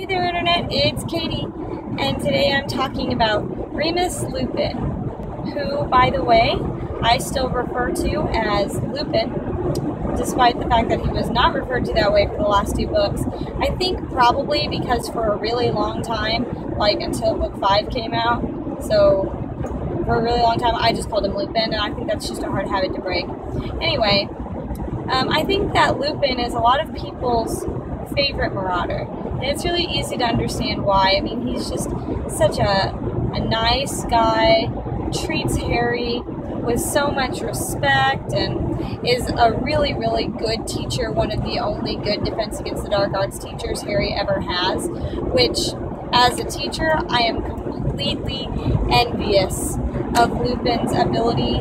Hey there, Internet, it's Katie, and today I'm talking about Remus Lupin, who, by the way, I still refer to as Lupin, despite the fact that he was not referred to that way for the last two books. I think probably because for a really long time, like until book 5 came out, so for a really long time I just called him Lupin, and I think that's just a hard habit to break. Anyway, I think that Lupin is a lot of people's favorite marauder. And it's really easy to understand why. I mean, he's just such a nice guy, treats Harry with so much respect, and is a really, really good teacher, one of the only good Defense Against the Dark Arts teachers Harry ever has, which, as a teacher, I am completely envious of Lupin's ability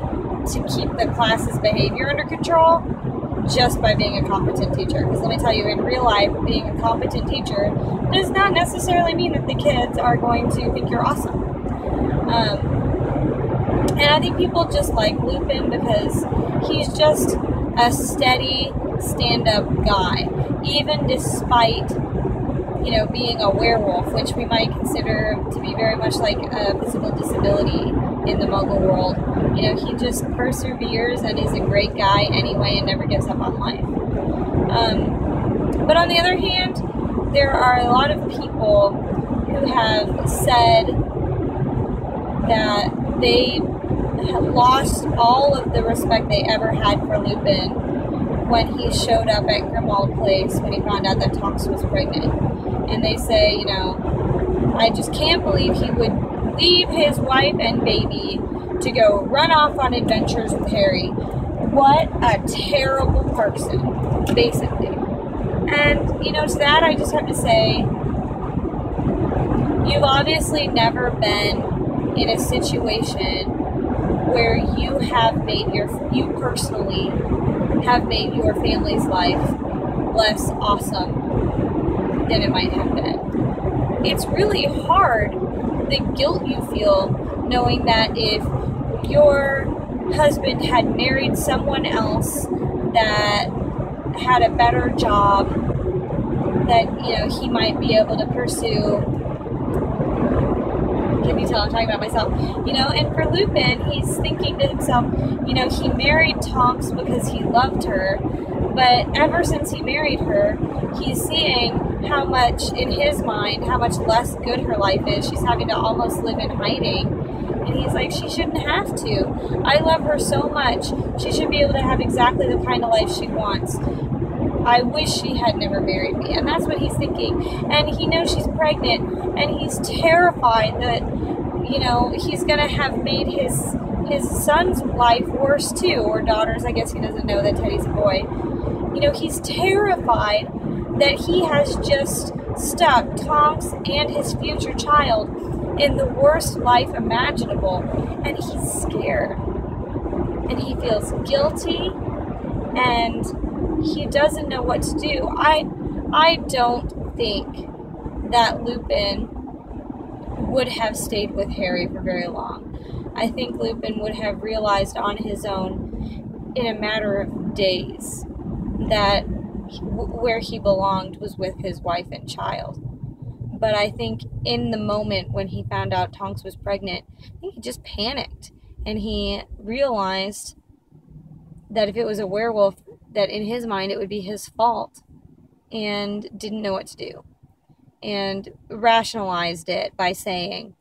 to keep the class's behavior under control just by being a competent teacher. Because let me tell you, in real life, being a competent teacher does not necessarily mean that the kids are going to think you're awesome. And I think people just like Lupin because he's just a steady, stand-up guy, even despite, you know, being a werewolf, which we might consider to be very much like a physical disability in the Muggle world. You know, he just perseveres and is a great guy anyway and never gives up on life. But on the other hand, there are a lot of people who have said that they have lost all of the respect they ever had for Lupin when he showed up at Grimmauld Place when he found out that Tonks was pregnant. And they say, you know, I just can't believe he would leave his wife and baby to go run off on adventures with Harry. What a terrible person, basically. And, you know, to that I just have to say, you've obviously never been in a situation where you have made you personally have made your family's life less awesome than it might have been. It's really hard, the guilt you feel knowing that if your husband had married someone else that had a better job, that, you know, he might be able to pursue. Can you tell I'm talking about myself? You know, and for Lupin, he's thinking to himself, you know, he married Tonks because he loved her, but ever since he married her, he's seeing how much, in his mind, how much less good her life is. She's having to almost live in hiding. And he's like, she shouldn't have to. I love her so much. She should be able to have exactly the kind of life she wants. I wish she had never married me. And that's what he's thinking. And he knows she's pregnant, and he's terrified that, you know, he's going to have made his son's life worse too, or daughter's. I guess he doesn't know that Teddy's a boy. You know, he's terrified that he has just stuck Tonks and his future child in the worst life imaginable, and he's scared, and he feels guilty, and he doesn't know what to do. I don't think that Lupin would have stayed with Harry for very long. I think Lupin would have realized on his own in a matter of days that where he belonged was with his wife and child. But I think in the moment when he found out Tonks was pregnant, I think he just panicked. And he realized that if it was a werewolf, that in his mind it would be his fault, and didn't know what to do. And rationalized it by saying,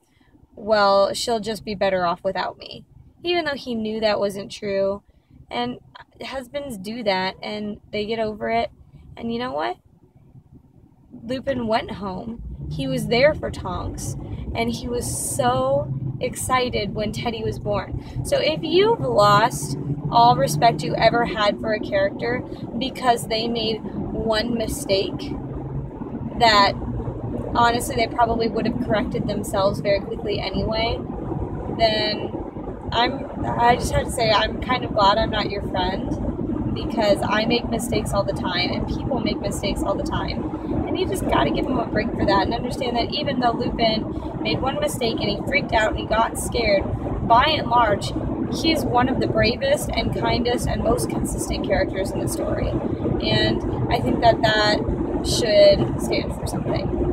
well, she'll just be better off without me. Even though he knew that wasn't true. And husbands do that, and they get over it. And you know what? Lupin went home. He was there for Tonks, and he was so excited when Teddy was born. So if you've lost all respect you ever had for a character because they made one mistake that honestly they probably would have corrected themselves very quickly anyway, then I just have to say I'm kind of glad I'm not your friend, because I make mistakes all the time, and people make mistakes all the time. And you just got to give them a break for that and understand that even though Lupin made one mistake and he freaked out and he got scared, by and large, he's one of the bravest and kindest and most consistent characters in the story. And I think that should stand for something.